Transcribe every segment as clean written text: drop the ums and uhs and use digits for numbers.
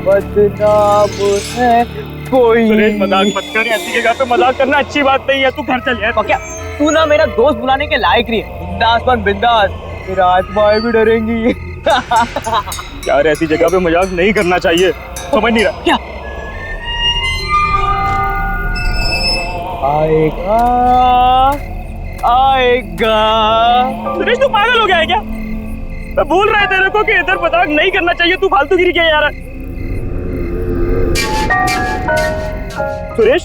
बदनाम है कोई। सुरेश मजाक मत कर, ऐसी जगह पे मजाक करना अच्छी बात नहीं है। तू घर चल यार। क्या तू ना मेरा दोस्त बुलाने के लायक नहीं है। बिंदास बन बिंदास, तेरा आत्माएं भी डरेंगी। यार ऐसी जगह पे मजाक नहीं करना चाहिए, समझ नहीं रहा क्या आएगा आएगा। सुरेश तू पागल हो गया है क्या? मैं बोल रहा है तेरे को कि इधर मजाक नहीं करना चाहिए, तू फालतू गिरी क्या यार। सुरेश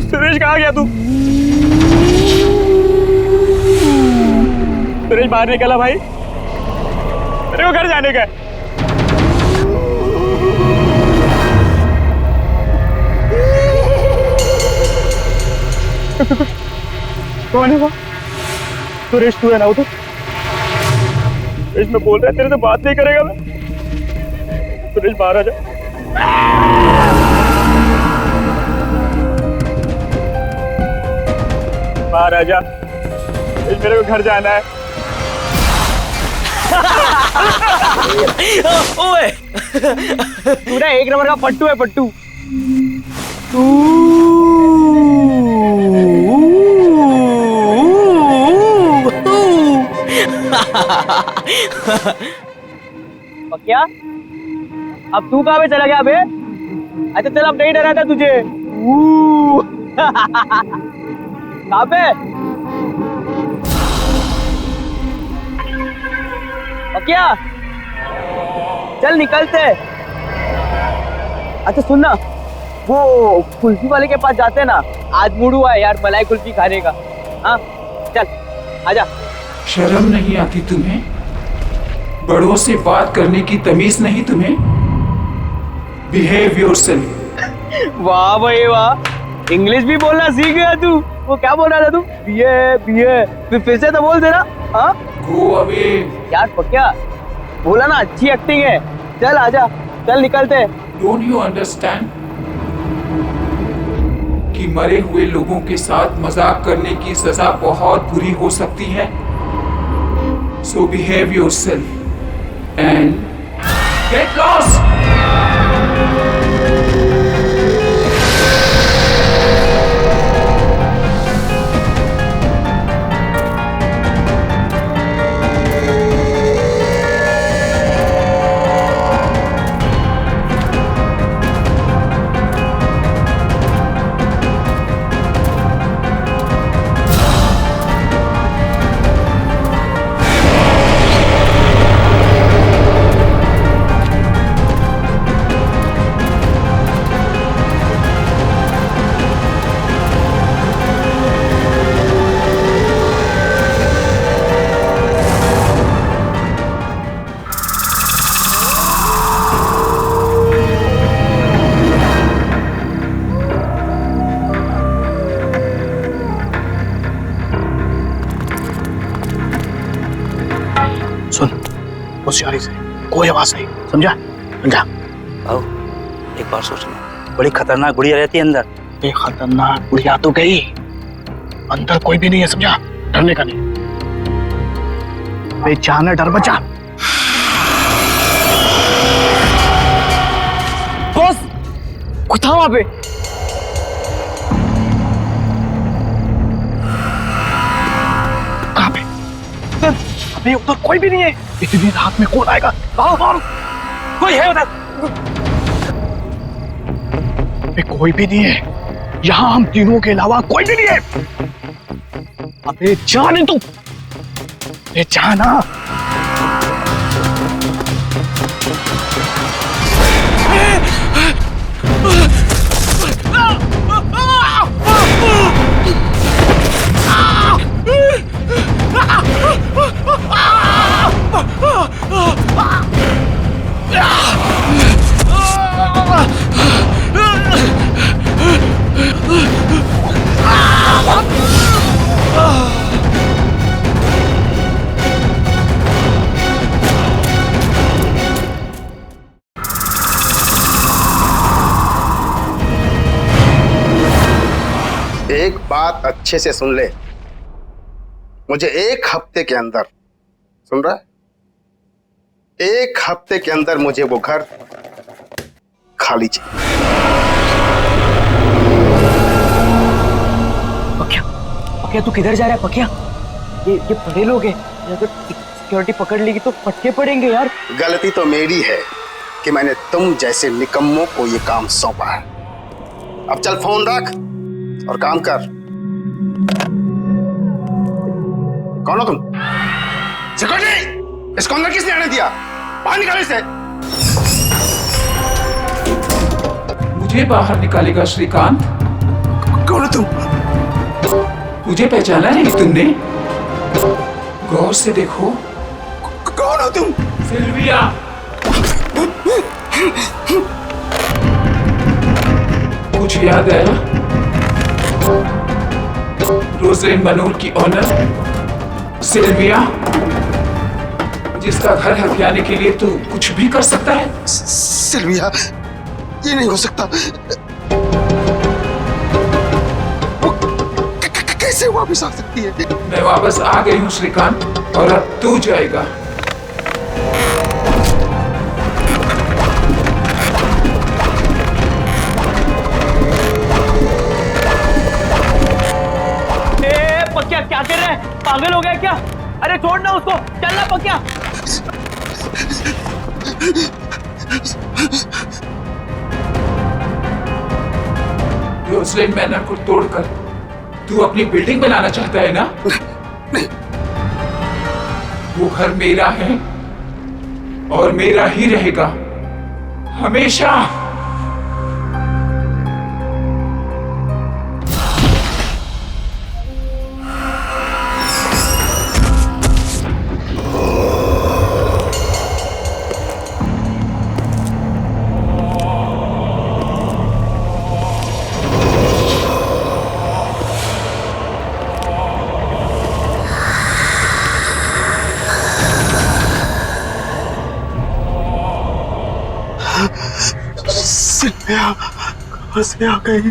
सुरेश कहाँ गया तू? सुरेश बाहर निकला भाई, मेरे को घर जाने का है। कौन है वो? सुरेश तू है ना? उधर सुरेश, मैं बोल रहा है तेरे से बात नहीं करेगा मैं। सुरेश बाहर आ जा। बाहर आ जा, मेरे को घर जाना है। ओए तू ना एक नंबर का पट्टू है, पट्टू। क्या अब तू कहाँ पे चला गया बे? अच्छा चल, अब नहीं डरा था तुझे। कहाँ पे? क्या चल निकलते। अच्छा सुन ना, वो कुल्फी वाले के पास जाते हैं ना, आज मूड हुआ है यार मलाई कुल्फी खाने का। हाँ चल आजा। शर्म नहीं आती तुम्हें? बड़ों से बात करने की तमीज नहीं तुम्हें? Behave yourself. वाह भाई वाह, इंग्लिश भी बोलना सीख गया तू। वो क्या बोल रहा था तू? बीए फिर से तो बोल देना। हाँ गो अवे। यार पक्या बोला ना, अच्छी एक्टिंग है। चल आजा, चल निकलते। डोंट यू अंडरस्टैंड कि मरे हुए लोगों के साथ मजाक करने की सजा बहुत बुरी हो सकती है? So behave yourself and get lost. सुन, होशियारी से, कोई आवाज नहीं, समझा? समझा? आओ, एक बार सोचना, बड़ी खतरनाक गुड़िया रहती है अंदर। ये खतरनाक गुड़िया तो गई, अंदर कोई भी नहीं है, समझा? डरने का नहीं। बेचाना डर बचा। बॉस कुछ था वहां पे। कहाँ पे? अबे उधर कोई भी नहीं है। इतनी रात में कौन आएगा? कोई है उधर? अबे कोई भी नहीं है, यहाँ हम तीनों के अलावा कोई भी नहीं है। अबे जाने तू, अबे जाना। अच्छे से सुन ले, मुझे 1 हफ्ते के अंदर, सुन रहा है, 1 हफ्ते के अंदर मुझे वो घर खाली चाहिए। पक्या, पक्या तू किधर जा रहा है पक्या? ये बड़े लोग हैं, अगर सिक्योरिटी पकड़ लेगी तो फटके पड़ेंगे यार। गलती तो मेरी है कि मैंने तुम जैसे निकम्मों को ये काम सौंपा है। अब चल फोन रख और काम कर। कौन हो तुम? सिक्योरिटी, इसको अंदर किसने आने दिया? बाहर निकालो इसे। मुझे बाहर निकालेगा श्रीकांत? कौन हो तुम? मुझे पहचाना नहीं तुमने? गौर से देखो। कौन हो तुम? सिल्विया। कुछ याद आया? रोजलिन मनोर की ऑनर सिल्विया, जिसका घर हथियाने के लिए तू कुछ भी कर सकता है। सिल्विया, ये नहीं हो सकता। कैसे वापस आ सकती है? मैं वापस आ गई हूँ श्रीकांत, और अब तू जाएगा। पक्या क्या कर रहा है? पागल हो गया क्या? अरे छोड़ ना उसको, चल ना पक्या। रोजलिन मैनर को तोड़कर तू अपनी बिल्डिंग बनाना चाहता है ना? नहीं। वो घर मेरा है और मेरा ही रहेगा हमेशा। सिल्विया कहाँ से आ गई?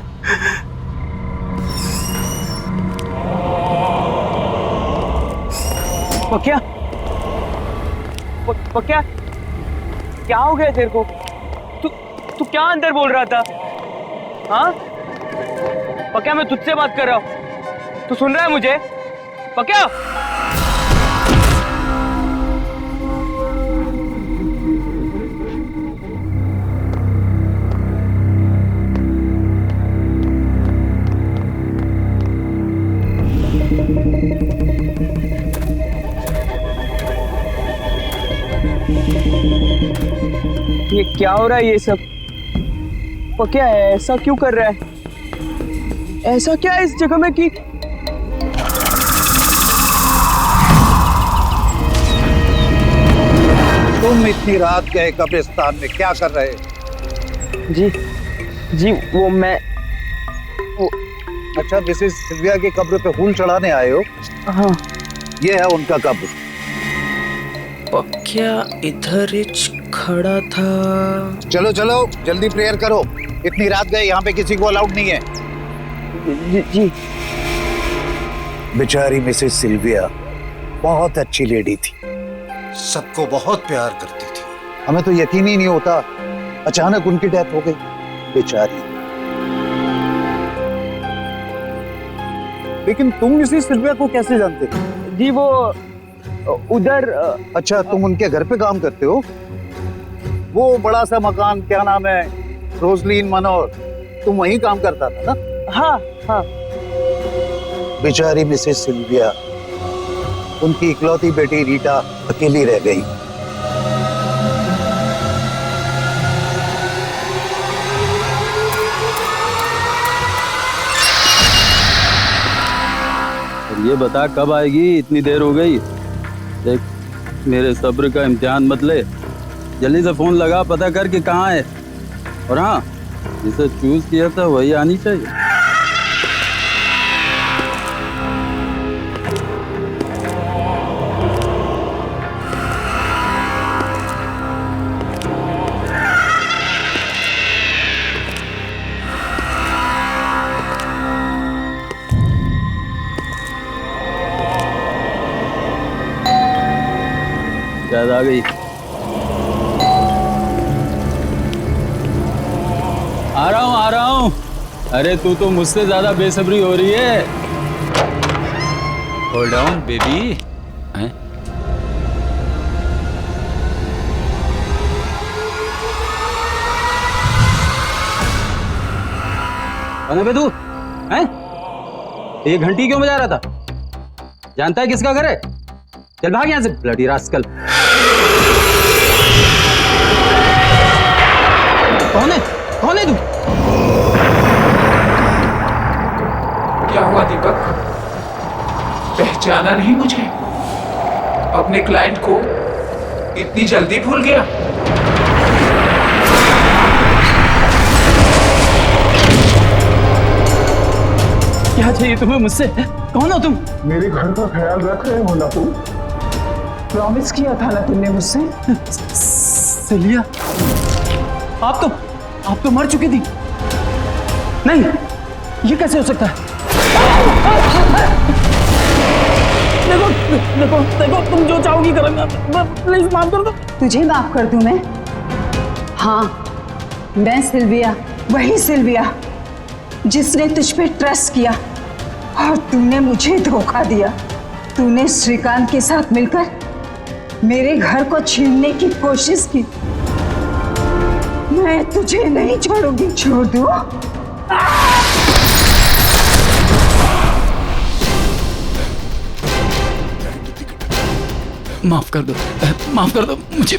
पक्या, पक्या क्या हो गया तेरे को? तू क्या अंदर बोल रहा था? हाँ पक्या, मैं तुझसे बात कर रहा हूँ, तू सुन रहा है मुझे? पक्या, ये क्या हो रहा है ये सब? पक्या ऐसा क्यों कर रहा है? ऐसा क्या है इस जगह में कि तुम इतनी रात गए कब्रिस्तान में क्या कर रहे? जी वो मैं अच्छा, मिसेस सिल्विया की कब्र पे फूल चढ़ाने आए हो? हाँ। ये है उनका कब्र। पक्या इधर खड़ा था। चलो चलो जल्दी प्रेयर करो, इतनी रात गए, यहाँ पे किसी को अलाउड नहीं है। जी। बेचारी मिसेस सिल्विया बहुत अच्छी लेडी थी, सबको बहुत प्यार करती थी। हमें तो यकीन ही नहीं होता, अचानक उनकी डेथ हो गई बेचारी। लेकिन तुम मिसेस सिल्विया को कैसे जानते थे? जी वो उधर। अच्छा, तुम उनके घर पे काम करते हो? वो बड़ा सा मकान, क्या नाम है, रोजलिन मनोर, तुम वहीं काम करता था ना? हाँ। बेचारी मिसेस सिल्विया, उनकी इकलौती बेटी रीटा अकेली रह गई। ये बता कब आएगी? इतनी देर हो गई। देख, मेरे सब्र का इम्तिहान मत ले, जल्दी से फोन लगा, पता कर कि कहाँ है। और हाँ, जिसे चूज किया था वही आनी चाहिए। याद आ गई। आ रहा हूँ। अरे तू तो मुझसे ज्यादा बेसब्री हो रही है। Hold on baby. कौन है बे तू? हैं? ये घंटी क्यों बजा रहा था? जानता है किसका घर है? चल भाग यहां से ब्लडी रास्कल। कौन है? कौन है तू? क्या हुआ दीपक? पहचाना नहीं मुझे? अपने क्लाइंट को इतनी जल्दी भूल गया? क्या चाहिए तुम्हें मुझसे? कौन हो तुम? मेरे घर का ख्याल रख रहे हो ना तुम? प्रॉमिस किया था ना तुमने मुझसे? सेलिया, आप तो मर चुकी थी। नहीं, ये कैसे हो सकता है? देखो, तुम जो चाहोगी करूंगा। प्लीज माफ कर दो। तुझे माफ कर दूं मैं? हाँ, मैं सिल्विया, वही सिल्विया जिसने तुझ पे ट्रस्ट किया और तूने मुझे धोखा दिया। तूने श्रीकांत के साथ मिलकर मेरे घर को छीनने की कोशिश की। मैं तुझे नहीं छोड़ूंगी। छोड़ दूं? माफ कर दो मुझे।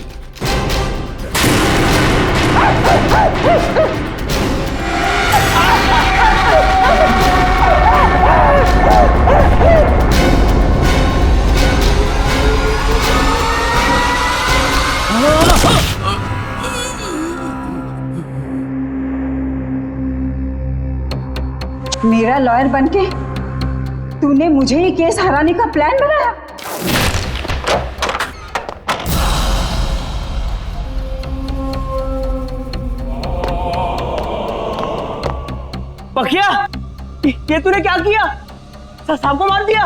मेरा लॉयर बनके तूने मुझे ये केस हराने का प्लान बनाया। पखिया, ये तूने क्या किया? साहब को मार दिया?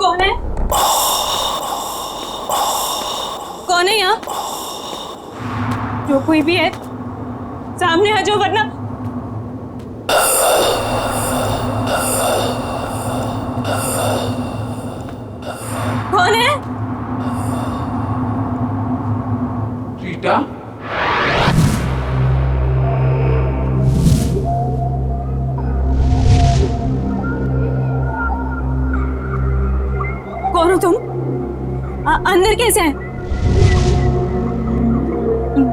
कौन है? कौन है यहाँ? जो कोई भी है सामने आ जाओ, वरना कौन है? रीटा, कौन हो तुम? अंदर कैसे हैं?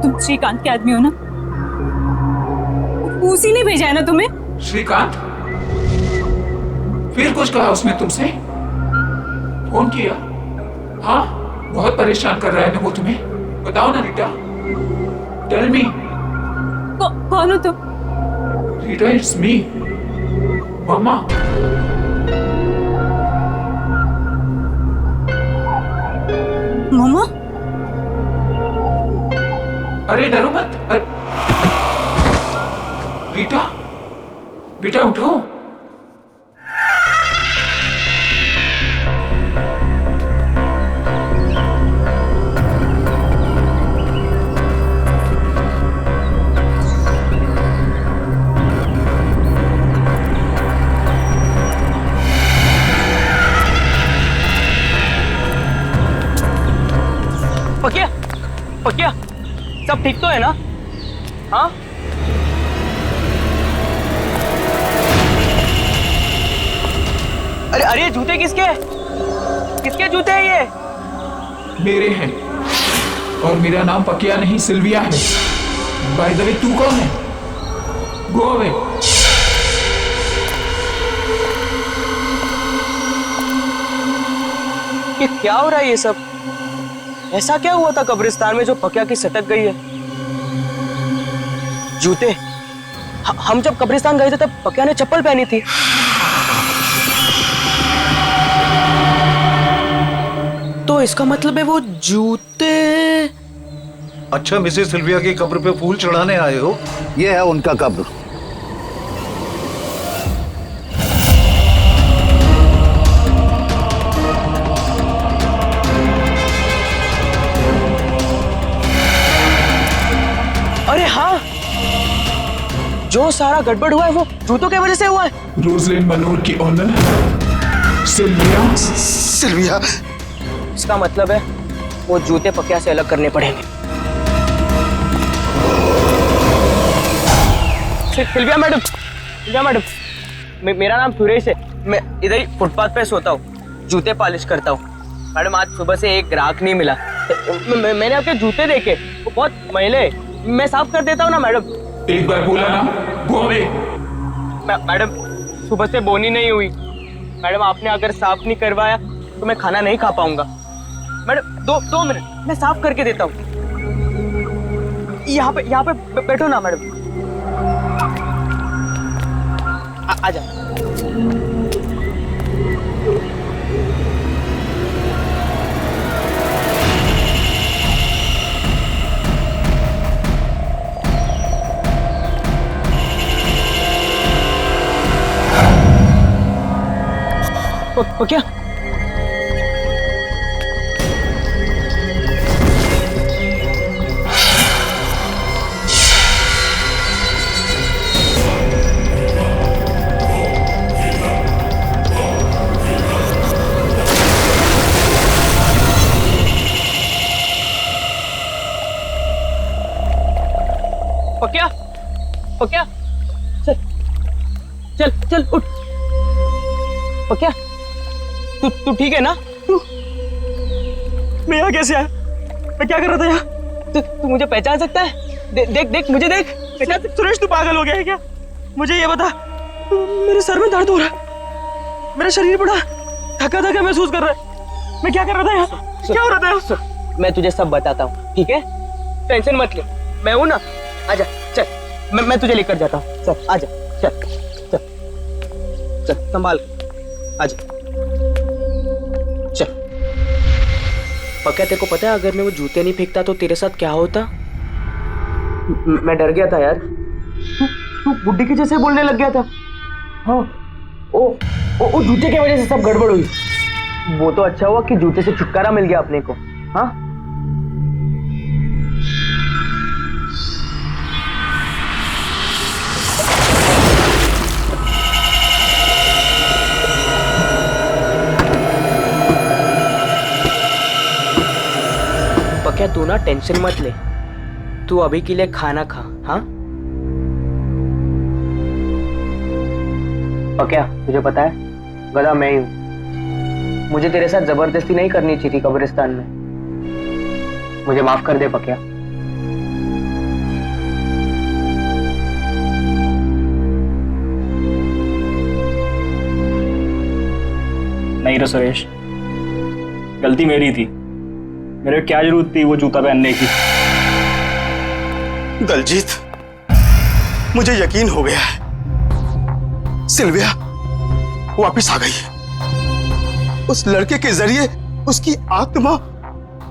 तुम श्रीकांत के आदमी हो ना? उसी ने भेजा है ना तुम्हें? श्रीकांत? फिर कुछ कहा उसने तुमसे? फोन किया? हाँ, बहुत परेशान कर रहा है ना वो तुम्हें? बताओ ना रीटा, टेल मी। कौन हो तुम? रीटा, इट्स मी, मामा। मामा? अरे डरो मत। रीटा, बेटा उठो। पकिया, पकिया, सब ठीक तो है ना? हाँ? अरे अरे, जूते किसके? किसके जूते हैं ये? मेरे हैं, और मेरा नाम पकिया नहीं सिल्विया है। बाय द वे, तू कौन है? Go away. ये क्या हो रहा है ये सब? ऐसा क्या हुआ था कब्रिस्तान में जो पकिया की सटक गई है? जूते? हम जब कब्रिस्तान गए थे तब पकिया ने चप्पल पहनी थी। तो इसका मतलब है वो जूते। अच्छा, मिसेस सिल्विया की कब्र पे फूल चढ़ाने आए हो? ये है उनका कब्र। अरे हाँ, जो सारा गड़बड़ हुआ है वो जूतों की वजह से हुआ है। रोजलिन मनोर की ऑनर सिल्विया। सिल्विया? इसका मतलब है वो जूते पकिया से अलग करने पड़ेंगे। सिल्विया मैडम, सिल्विया मैडम, मेरा नाम सुरेश है। मैं इधर ही फुटपाथ पे सोता हूँ, जूते पॉलिश करता हूँ। मैडम, आज सुबह से एक ग्राहक नहीं मिला। मैंने आपके जूते देखे, वो बहुत मैले। मैं साफ कर देता हूँ ना मैडम। एक बार बोला ना, गो अवे। मैडम, सुबह से बोनी नहीं हुई। मैडम, आपने अगर साफ नहीं करवाया तो मैं खाना नहीं खा पाऊंगा। मैडम, दो मिनट, मैं साफ करके देता हूँ। यहाँ पे बैठो ना मैडम। आजा। क्या? पकिया, पकिया, चल चल चल उठ। पकिया, तू ठीक है ना? मैं यहाँ कैसे आया? मैं क्या कर रहा था यहाँ? तू मुझे पहचान सकता है? देख देख मुझे देख। सुरेश, तू पागल हो गया है क्या? मुझे ये बता, मेरे सर में दर्द हो रहा है, मेरा शरीर बड़ा थका थका महसूस कर रहा है। मैं क्या कर रहा था यहाँ? क्या हो रहा था यहाँ? मैं तुझे सब बताता हूँ, ठीक है? टेंशन मत ले, मैं हूं ना। आजा, चल, मैं तुझे लेकर जाता हूँ। चल आजा, चल चल चल, संभाल, आजा, चल। पक्का तेरे को पता है, अगर मैं वो जूते नहीं फेंकता तो तेरे साथ क्या होता? मैं डर गया था यार। तू बुड्ढी के जैसे बोलने लग गया था। हाँ, ओ जूते की वजह से सब गड़बड़ हुई। वो तो अच्छा हुआ कि जूते से छुटकारा मिल गया अपने को। हाँ, पक्या तू ना टेंशन मत ले, तू अभी के लिए खाना खा। हाँ पक्या, तुझे पता है गधा मैं ही हूं। मुझे तेरे साथ जबरदस्ती नहीं करनी चाहिए थी कब्रिस्तान में। मुझे माफ कर दे पक्या। नहीं रे सुरेश, गलती मेरी थी। मेरे क्या जरूरत थी वो जूता पहनने की। दलजीत, मुझे यकीन हो गया है, सिल्विया वापिस आ गई है। उस लड़के के जरिए उसकी आत्मा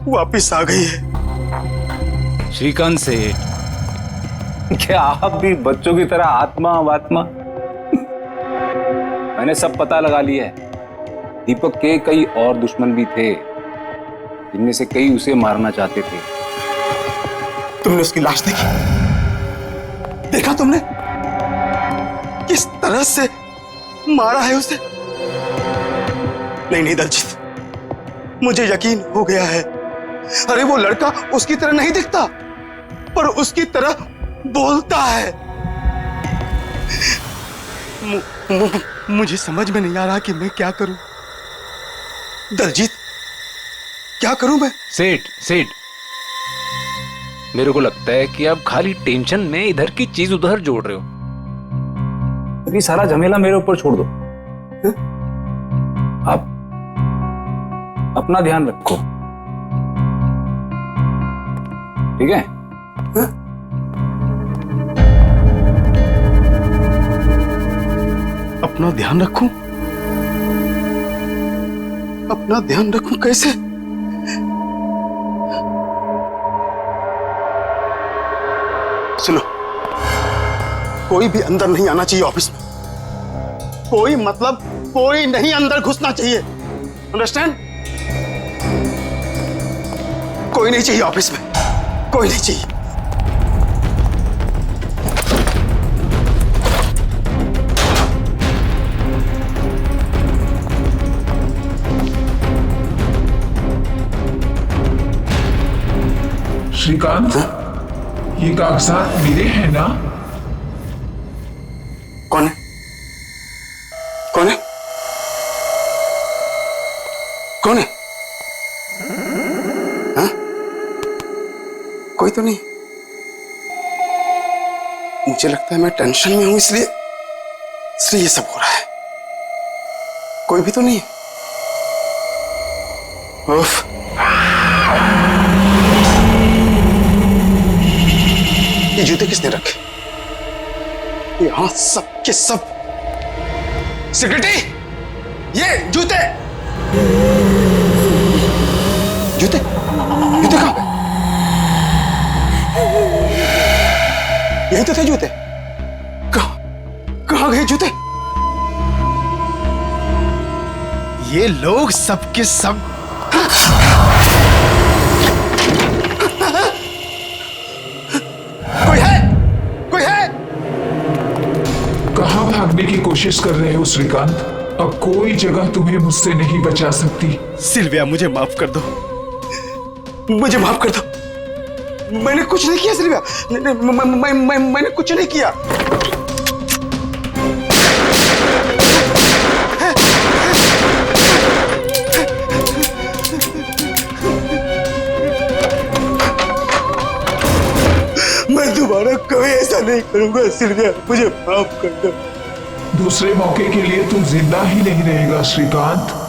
वापिस आ गई है। श्रीकांत सेठ, क्या आप भी बच्चों की तरह आत्मा वात्मा? मैंने सब पता लगा लिया है। दीपक के कई और दुश्मन भी थे, जिनमें से कई उसे मारना चाहते थे। तुमने उसकी लाश देखी? देखा तुमने किस तरह से मारा है उसे? नहीं नहीं दलजीत, मुझे यकीन हो गया है। अरे वो लड़का उसकी तरह नहीं दिखता, पर उसकी तरह बोलता है। मुझे समझ में नहीं आ रहा कि मैं क्या करूं। दलजीत, क्या करूं मैं? सेठ, मेरे को लगता है कि आप खाली टेंशन में इधर की चीज उधर जोड़ रहे हो। अभी सारा झमेला मेरे ऊपर छोड़ दो। आप अपना ध्यान रखो, ठीक है? अपना ध्यान रखूं? अपना ध्यान रखूं कैसे? सुनो, कोई भी अंदर नहीं आना चाहिए ऑफिस में। कोई मतलब कोई नहीं अंदर घुसना चाहिए। अंडरस्टैंड? कोई नहीं चाहिए ऑफिस में, कोई नहीं चाहिए। श्रीकांत, ये कागजात मेरे हैं ना? कौन है? कौन है? कौन है? हाँ? कोई तो नहीं। मुझे लगता है मैं टेंशन में हूं, इसलिए ये सब हो रहा है। कोई भी तो नहीं है। उफ। ये जूते किसने रखे? यहां सब के सब। सेक्रेटरी, ये जूते जूते जूते कहां गए? यही तो थे जूते। कहां गए जूते? ये लोग सबके सब भागने की कोशिश कर रहे हो श्रीकांत? अब कोई जगह तुम्हें मुझसे नहीं बचा सकती। सिल्विया, मुझे माफ कर दो, मुझे माफ कर दो। मैंने कुछ नहीं किया सिल्विया, मैंने कुछ नहीं किया। मैं दोबारा कभी ऐसा नहीं करूंगा सिल्विया, मुझे माफ कर दो। दूसरे मौके के लिए तू जिंदा ही नहीं रहेगा श्रीकांत।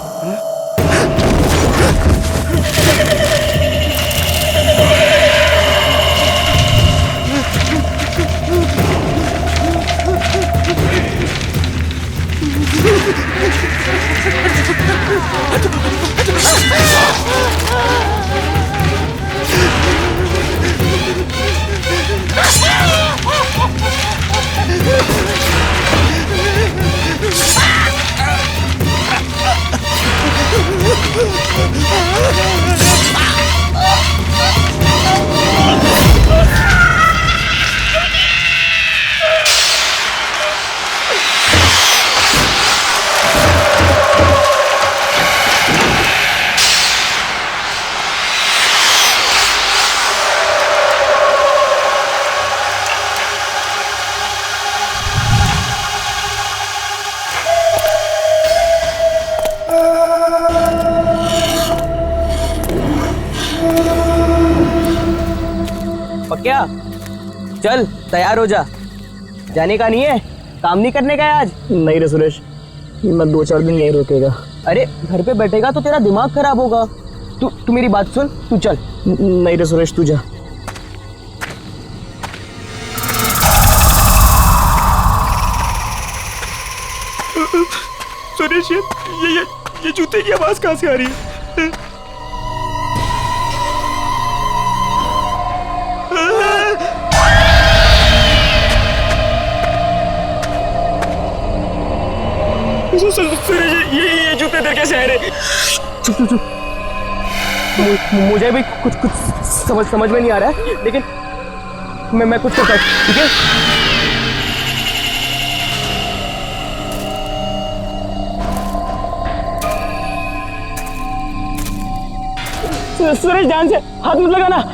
क्या चल तैयार हो जा, जाने का नहीं है, काम नहीं करने का है आज। नहीं रे सुरेश, मैं 2-4 दिन यहीं रुकेगा। अरे घर पे बैठेगा तो तेरा दिमाग खराब होगा। तू मेरी बात सुन, तू चल। नहीं रे सुरेश, तू जा। सुरेश, ये जूते की आवाज कहाँ से आ रही है? सुरेश, ये जूते इधर कैसे आ रहे? चुप चुप चुप। मुझे भी कुछ समझ में नहीं आ रहा है, लेकिन मैं कुछ करता हूँ, ठीक है? सुरेश, ध्यान से हाथ मत लगाना।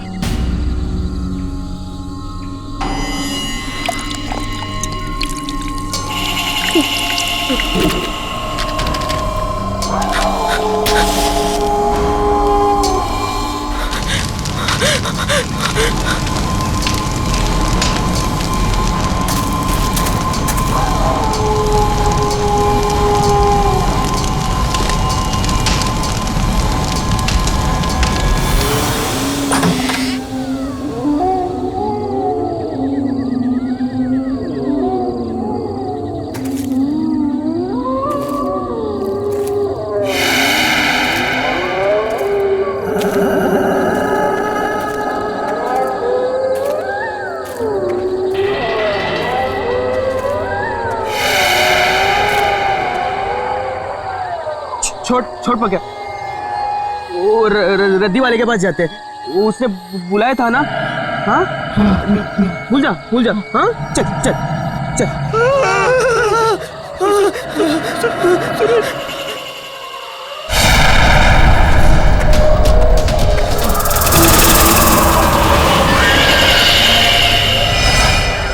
छोड़ पकड़, वो रद्दी वाले के पास जाते हैं, वो उसने बुलाया था ना। हाँ भूल जा। हाँ चल चल चल।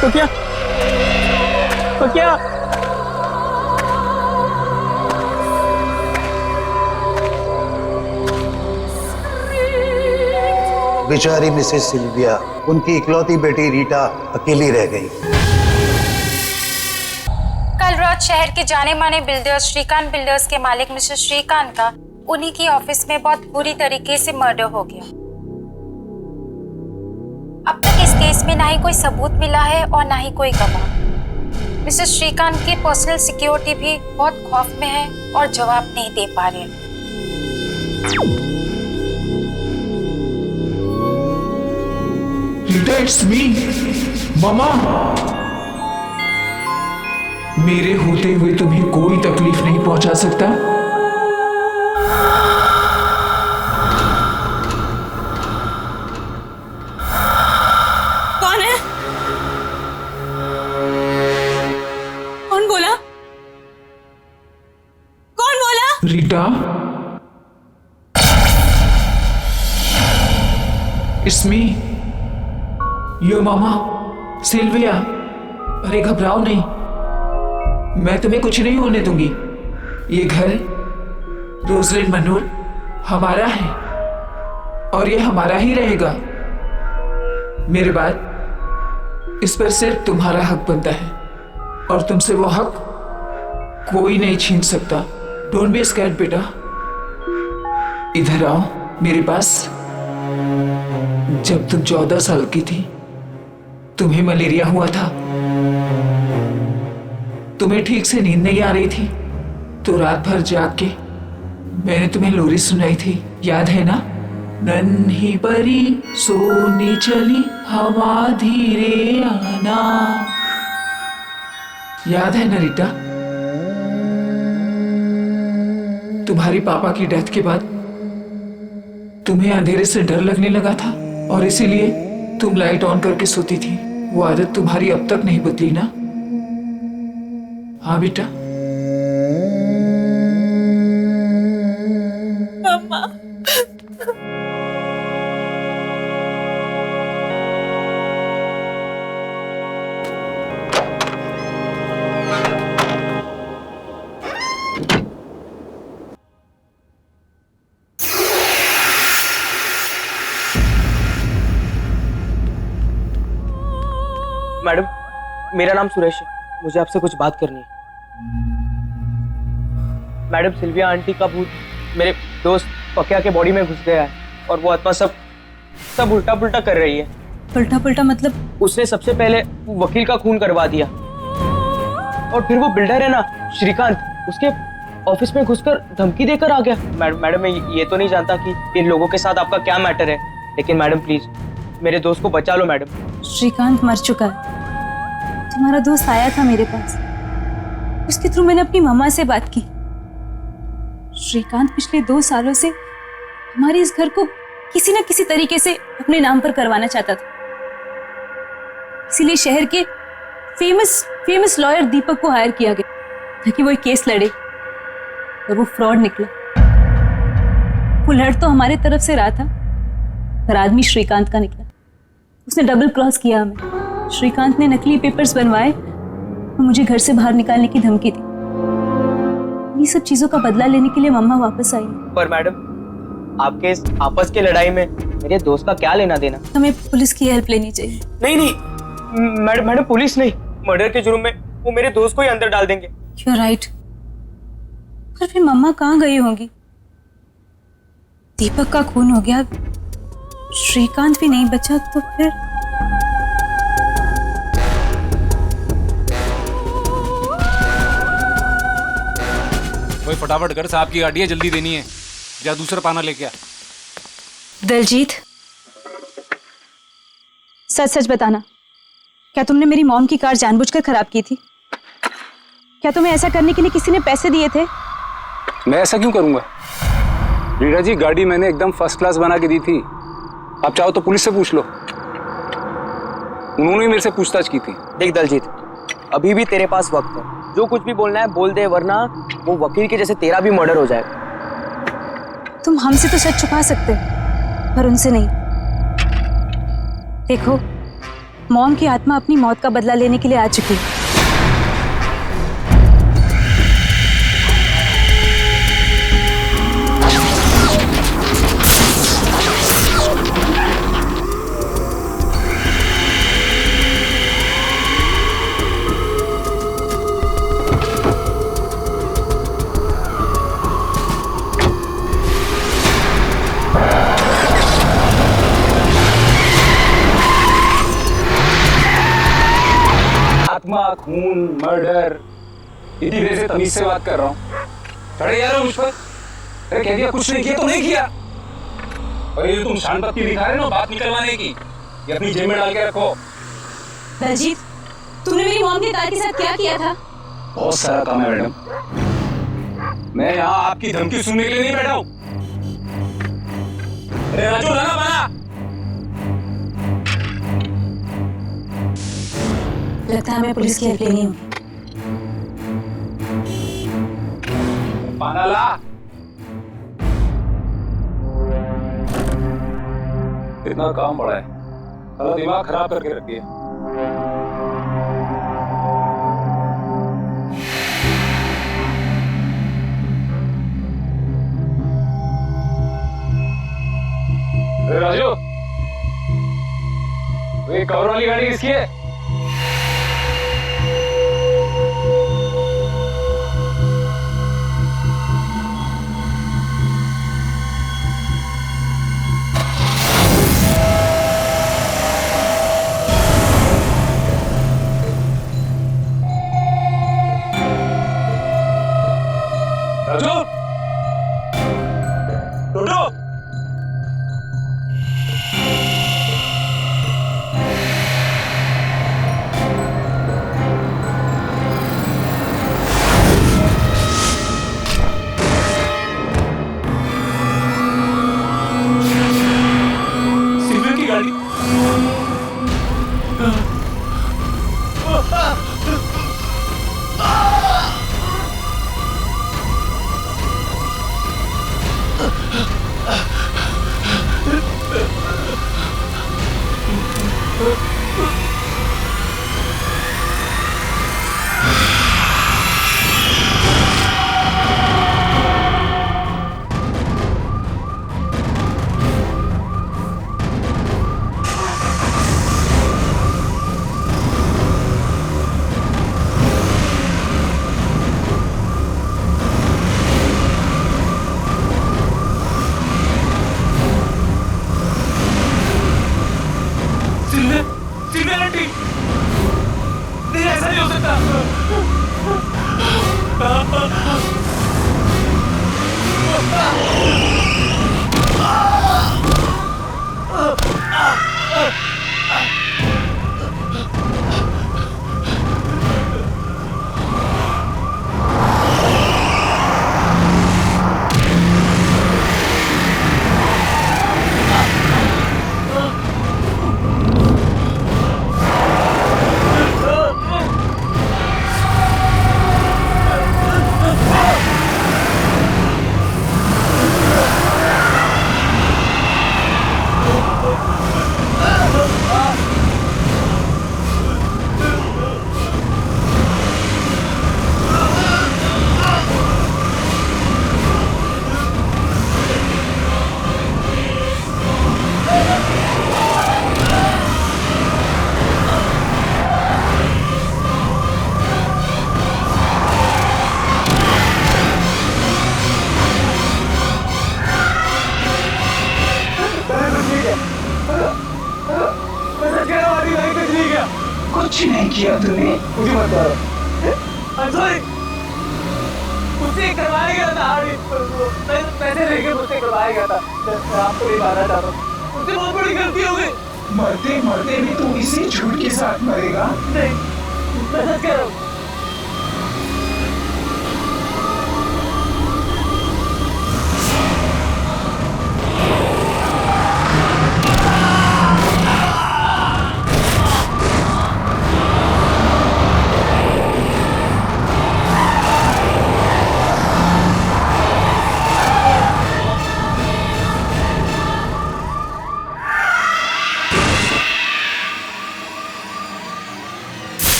तो क्या बेचारी मिसेस सिल्विया, उनकी इकलौती बेटी रीटा अकेली रह गई। कल रात शहर के जाने माने बिल्डर्स श्रीकांत बिल्डर्स के मालिक मिस्टर श्रीकांत का उन्हीं की ऑफिस में बहुत बुरी तरीके से मर्डर हो गया। अब तक इस केस में ना ही कोई सबूत मिला है और ना ही कोई गवाह। मिस्टर श्रीकांत की पर्सनल सिक्योरिटी भी बहुत खौफ में है और जवाब नहीं दे पा रहे। रीटा, इट्स मी, मामा। मेरे होते हुए तुम्हें कोई तकलीफ नहीं पहुंचा सकता। कौन है? कौन बोला? कौन बोला? Rita, it's me, yo mama, Sylvia. अरे घबराओ नहीं, मैं तुम्हें कुछ नहीं होने दूंगी। ये घर रोजलिन मनोर हमारा है और ये हमारा ही रहेगा। मेरे बाद इस पर सिर्फ तुम्हारा हक बनता है और तुमसे वो हक कोई नहीं छीन सकता। डोंट बी स्कैर्ड बेटा, इधर आओ मेरे पास। जब तुम 14 साल की थी, तुम्हें मलेरिया हुआ था, तुम्हें ठीक से नींद नहीं आ रही थी, तो रात भर जाग के मैंने तुम्हें लोरी सुनाई थी, याद है ना? नन्ही परी सोने चली हवा धीरे आना, याद है ना रीटा? तुम्हारी पापा की डेथ के बाद तुम्हें अंधेरे से डर लगने लगा था और इसीलिए तुम लाइट ऑन करके सोती थी। वो आदत तुम्हारी अब तक नहीं बदली ना? हाँ बेटा। मम्मा। मैडम, मेरा नाम सुरेश है, मुझे आपसे कुछ बात करनी है। मैडम, सिल्विया आंटी का भूत मेरे दोस्त पक्या के बॉडी में घुस गया है और वो आत्मा सब उल्टा पुल्टा कर रही है। उल्टा पुल्टा मतलब? उसने सबसे पहले वकील का खून करवा दिया और फिर वो बिल्डर है ना श्रीकांत, उसके ऑफिस में घुसकर धमकी देकर आ गया। मैडम, मैं ये तो नहीं जानता कि इन लोगों के साथ आपका क्या मैटर है, लेकिन मैडम प्लीज मेरे दोस्त को बचा लो मैडम। श्रीकांत मर चुका है। तुम्हारा दोस्त आया था मेरे पास, उसके थ्रू मैंने अपनी मम्मा से बात की। श्रीकांत पिछले 2 सालों से हमारे इस घर को किसी न किसी तरीके से अपने नाम पर करवाना चाहता था, इसीलिए शहर के फेमस लॉयर दीपक को हायर किया गया ताकि वो एक केस लड़े, और वो फ्रॉड निकला। वो लड़ तो हमारे तरफ से रहा था, पर आदमी श्रीकांत का निकला। उसने डबल क्रॉस किया हमें। श्रीकांत ने नकली पेपर्स बनवाए और मुझे घर से बाहर निकालने की धमकी दी। ये सब चीजों का बदला लेने के लिए मम्मा वापस आई। पर मैडम, आपके इस आपस की लड़ाई में मेरे दोस्त का क्या लेना देना? हमें पुलिस की हेल्प लेनी चाहिए। नहीं मैडम, पुलिस नहीं, मर्डर के जुर्म में वो मेरे दोस्त को ही अंदर डाल देंगे। You're right। पर फिर मम्मा कहाँ गई होंगी? दीपक का खून हो गया, श्रीकांत भी नहीं बचा, तो फिर कोई फटाफट कर, साहब की गाड़ी है, जल्दी देनी है। जा दूसरा पाना लेके आ। दलजीत, सच सच बताना, क्या तुमने मेरी मॉम की कार जानबूझकर खराब की थी? क्या तुम्हें ऐसा करने के लिए किसी ने पैसे दिए थे? मैं ऐसा क्यों करूंगा? रीना जी, गाड़ी मैंने एकदम फर्स्ट क्लास बना के दी थी। आप चाहो तो पुलिस से पूछ लो, उन्होंने मेरे से पूछताछ की थी। देख दलजीत, अभी भी तेरे पास वक्त है, जो कुछ भी बोलना है बोल दे, वरना वो वकील के जैसे तेरा भी मर्डर हो जाएगा। तुम हमसे तो सच छुपा सकते हो, पर उनसे नहीं। देखो, मॉम की आत्मा अपनी मौत का बदला लेने के लिए आ चुकी है। खून, मर्डर, इतनी देर से तमीज से बात कर रहा हूँ। चढ़े जा रहे हो मुझ पर? अरे कह दिया कुछ नहीं किया तो नहीं किया। और ये तुम शान पत्ती दिखा रहे हो बात निकलवाने की, ये अपनी जेब में डाल के रखो। दलजीत, तुमने मेरी मॉम की कार के साथ क्या किया था? बहुत सारा काम है मैडम, मैं यहाँ आपकी धमकी सुनने के लिए नहीं बैठा हूँ। अरे राजू, लगा बना। लगता है हमें पुलिस की हेल्प लेनी होगी। पाना ला। इतना काम पड़ा है, सारा दिमाग खराब करके रख दिया। अरे राजू, वो कवर वाली गाड़ी किसकी है? राजू, टोटो, कुछ नहीं किया तूने। मुझे मत मारो। सॉरी, मुझसे करवाया गया था पैसे लेके मुझसे करवाया गया था। मैं आपको नहीं मारना चाहता हूँ, मुझसे बहुत बड़ी गलती हो गई। मरते मरते भी तू इसी झूठ के साथ मरेगा। नहीं, मैं सच कह रहा हूँ।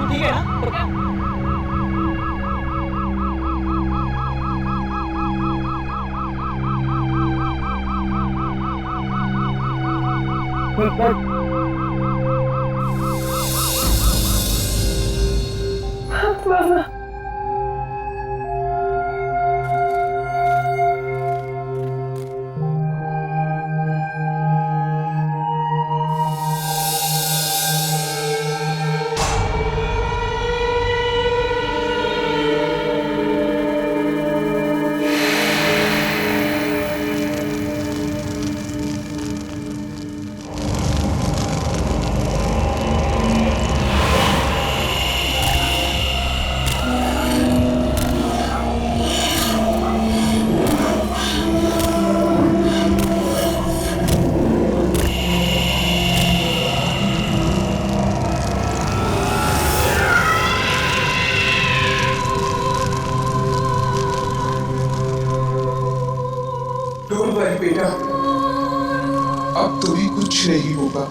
ठीक है ना? तो क्या? डोंट वरी बेटा, अब तुम्हें कुछ नहीं होगा।